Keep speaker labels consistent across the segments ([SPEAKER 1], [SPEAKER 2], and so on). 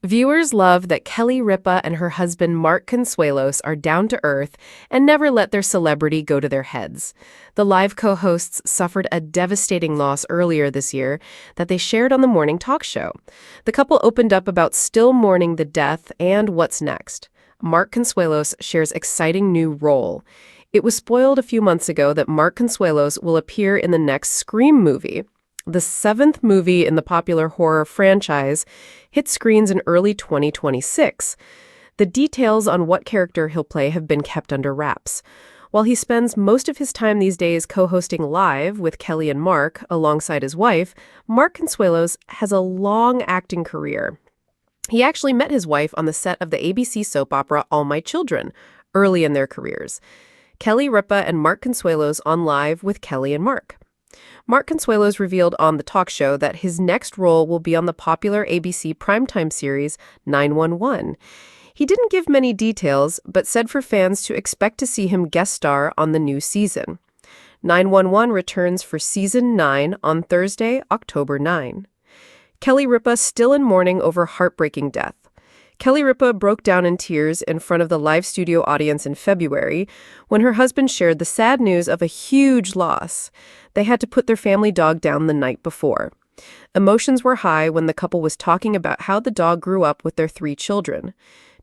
[SPEAKER 1] Viewers love that Kelly Ripa and her husband Mark Consuelos are down to earth and never let their celebrity go to their heads. The live co-hosts suffered a devastating loss earlier this year that they shared on the morning talk show. The couple opened up about still mourning the death and what's next. Mark Consuelos shares exciting new role. It was spoiled a few months ago that Mark Consuelos will appear in the next Scream movie. The seventh movie in the popular horror franchise hits screens in early 2026. The details on what character he'll play have been kept under wraps. While he spends most of his time these days co-hosting live with Kelly and Mark alongside his wife, Mark Consuelos has a long acting career. He actually met his wife on the set of the ABC soap opera All My Children, early in their careers. Kelly Ripa and Mark Consuelos on Live with Kelly and Mark. Mark Consuelos revealed on the talk show that his next role will be on the popular ABC primetime series 911. He didn't give many details, but said for fans to expect to see him guest star on the new season. 911 returns for Season 9 on Thursday, October 9. Kelly Ripa still in mourning over heartbreaking death. Kelly Ripa broke down in tears in front of the live studio audience in February when her husband shared the sad news of a huge loss. They had to put their family dog down the night before. Emotions were high when the couple was talking about how the dog grew up with their 3 children.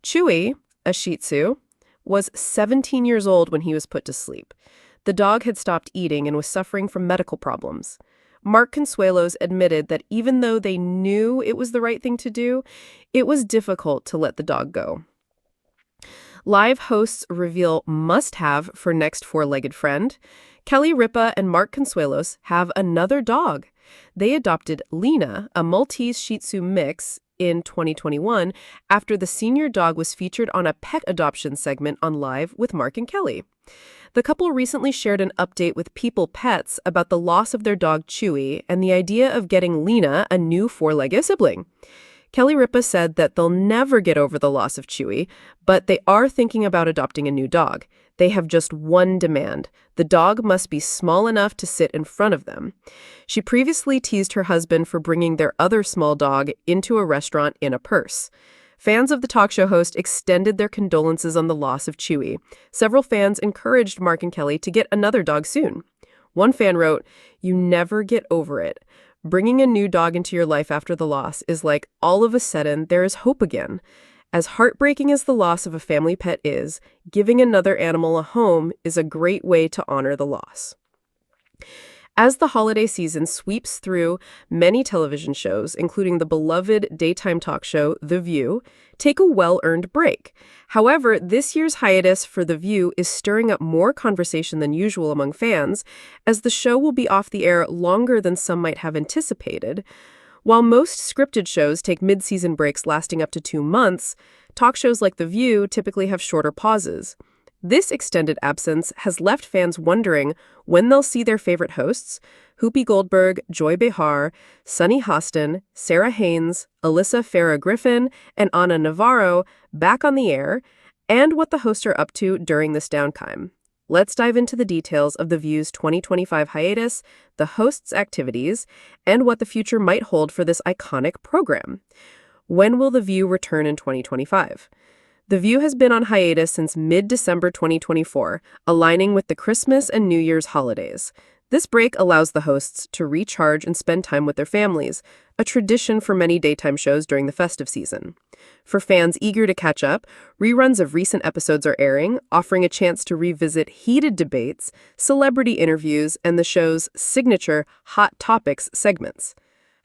[SPEAKER 1] Chewy, a Shih Tzu, was 17 years old when he was put to sleep. The dog had stopped eating and was suffering from medical problems. Mark Consuelos admitted that even though they knew it was the right thing to do, it was difficult to let the dog go. Live hosts reveal must-have for next four-legged friend. Kelly Ripa and Mark Consuelos have another dog. They adopted Lena, a Maltese Shih Tzu mix, in 2021 after the senior dog was featured on a pet adoption segment on Live with Mark and Kelly. The couple recently shared an update with People Pets about the loss of their dog Chewy and the idea of getting Lena a new four-legged sibling. Kelly Ripa said that they'll never get over the loss of Chewy, but they are thinking about adopting a new dog. They have just one demand. The dog must be small enough to sit in front of them. She previously teased her husband for bringing their other small dog into a restaurant in a purse. Fans of the talk show host extended their condolences on the loss of Chewy. Several fans encouraged Mark and Kelly to get another dog soon. One fan wrote, "You never get over it. Bringing a new dog into your life after the loss is like all of a sudden there is hope again. As heartbreaking as the loss of a family pet is, giving another animal a home is a great way to honor the loss." As the holiday season sweeps through, many television shows, including the beloved daytime talk show The View, take a well-earned break. However, this year's hiatus for The View is stirring up more conversation than usual among fans, as the show will be off the air longer than some might have anticipated. While most scripted shows take mid-season breaks lasting up to 2 months, talk shows like The View typically have shorter pauses. This extended absence has left fans wondering when they'll see their favorite hosts, Whoopi Goldberg, Joy Behar, Sunny Hostin, Sarah Haynes, Alyssa Farah Griffin, and Ana Navarro back on the air, and what the hosts are up to during this downtime. Let's dive into the details of The View's 2025 hiatus, the hosts' activities, and what the future might hold for this iconic program. When will The View return in 2025? The View has been on hiatus since mid-December 2024, aligning with the Christmas and New Year's holidays. This break allows the hosts to recharge and spend time with their families, a tradition for many daytime shows during the festive season. For fans eager to catch up, reruns of recent episodes are airing, offering a chance to revisit heated debates, celebrity interviews, and the show's signature Hot Topics segments.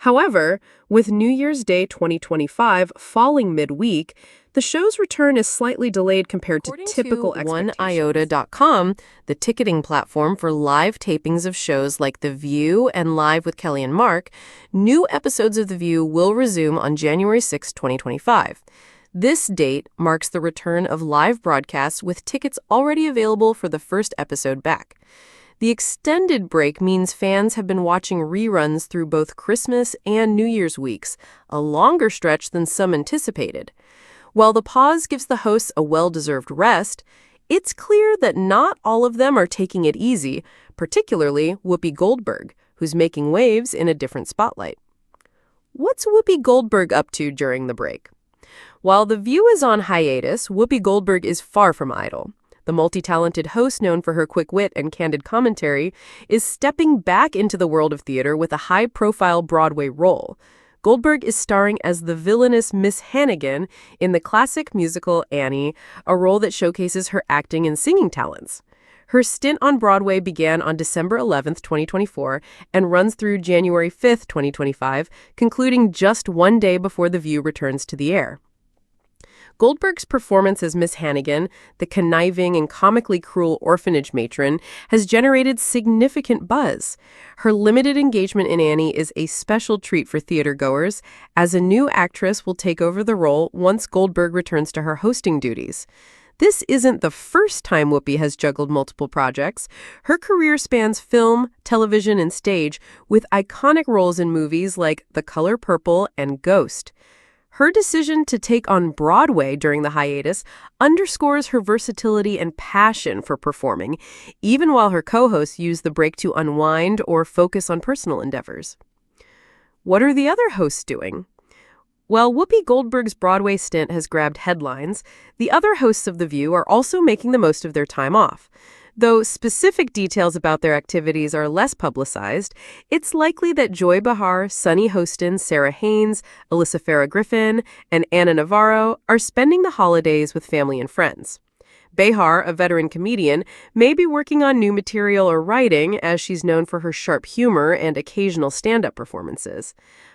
[SPEAKER 1] However, with New Year's Day 2025 falling midweek, the show's return is slightly delayed compared to typical expectations. OneIota.com, the ticketing platform for live tapings of shows like The View and Live with Kelly and Mark, new episodes of The View will resume on January 6, 2025. This date marks the return of live broadcasts with tickets already available for the first episode back. The extended break means fans have been watching reruns through both Christmas and New Year's weeks, a longer stretch than some anticipated. While the pause gives the hosts a well-deserved rest, it's clear that not all of them are taking it easy, particularly Whoopi Goldberg, who's making waves in a different spotlight. What's Whoopi Goldberg up to during the break? While The View is on hiatus, Whoopi Goldberg is far from idle. The multi-talented host, known for her quick wit and candid commentary, is stepping back into the world of theater with a high-profile Broadway role. Goldberg is starring as the villainous Miss Hannigan in the classic musical Annie, a role that showcases her acting and singing talents. Her stint on Broadway began on December 11th, 2024, and runs through January 5th, 2025, concluding just one day before The View returns to the air. Goldberg's performance as Miss Hannigan, the conniving and comically cruel orphanage matron, has generated significant buzz. Her limited engagement in Annie is a special treat for theatergoers, as a new actress will take over the role once Goldberg returns to her hosting duties. This isn't the first time Whoopi has juggled multiple projects. Her career spans film, television, and stage, with iconic roles in movies like The Color Purple and Ghost. Her decision to take on Broadway during the hiatus underscores her versatility and passion for performing, even while her co-hosts use the break to unwind or focus on personal endeavors. What are the other hosts doing? While Whoopi Goldberg's Broadway stint has grabbed headlines, the other hosts of The View are also making the most of their time off. Though specific details about their activities are less publicized, it's likely that Joy Behar, Sunny Hostin, Sarah Haynes, Alyssa Farah Griffin, and Anna Navarro are spending the holidays with family and friends. Behar, a veteran comedian, may be working on new material or writing, as she's known for her sharp humor and occasional stand-up performances.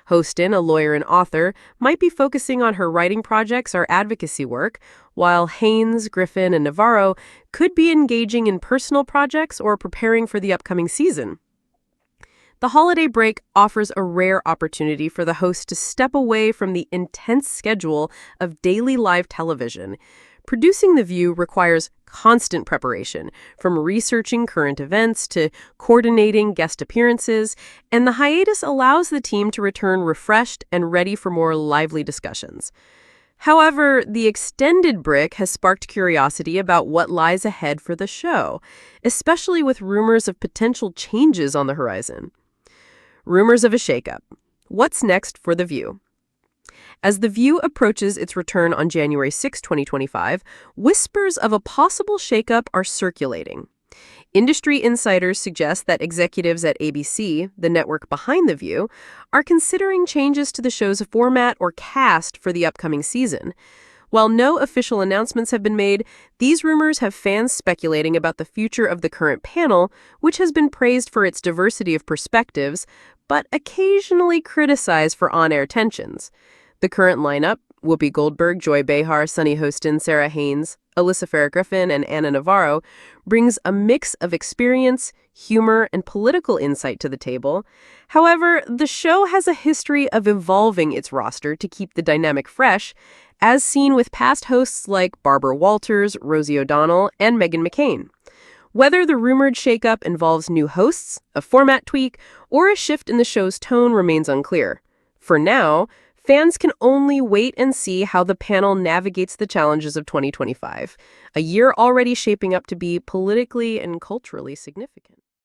[SPEAKER 1] Hostin, a lawyer and author, might be focusing on her writing projects or advocacy work, while Haynes, Griffin, and Navarro could be engaging in personal projects or preparing for the upcoming season. The holiday break offers a rare opportunity for the host to step away from the intense schedule of daily live television. Producing The View requires constant preparation, from researching current events to coordinating guest appearances, and the hiatus allows the team to return refreshed and ready for more lively discussions. However, the extended break has sparked curiosity about what lies ahead for the show, especially with rumors of potential changes on the horizon. Rumors of a shakeup. What's next for The View? As The View approaches its return on January 6, 2025, whispers of a possible shakeup are circulating. Industry insiders suggest that executives at ABC, the network behind The View, are considering changes to the show's format or cast for the upcoming season. While no official announcements have been made, these rumors have fans speculating about the future of the current panel, which has been praised for its diversity of perspectives, but occasionally criticized for on-air tensions. The current lineup, Whoopi Goldberg, Joy Behar, Sunny Hostin, Sarah Haynes, Alyssa Farah Griffin, and Anna Navarro, brings a mix of experience, humor, and political insight to the table. However, the show has a history of evolving its roster to keep the dynamic fresh, as seen with past hosts like Barbara Walters, Rosie O'Donnell, and Meghan McCain. Whether the rumored shakeup involves new hosts, a format tweak, or a shift in the show's tone remains unclear. For now, fans can only wait and see how the panel navigates the challenges of 2025, a year already shaping up to be politically and culturally significant.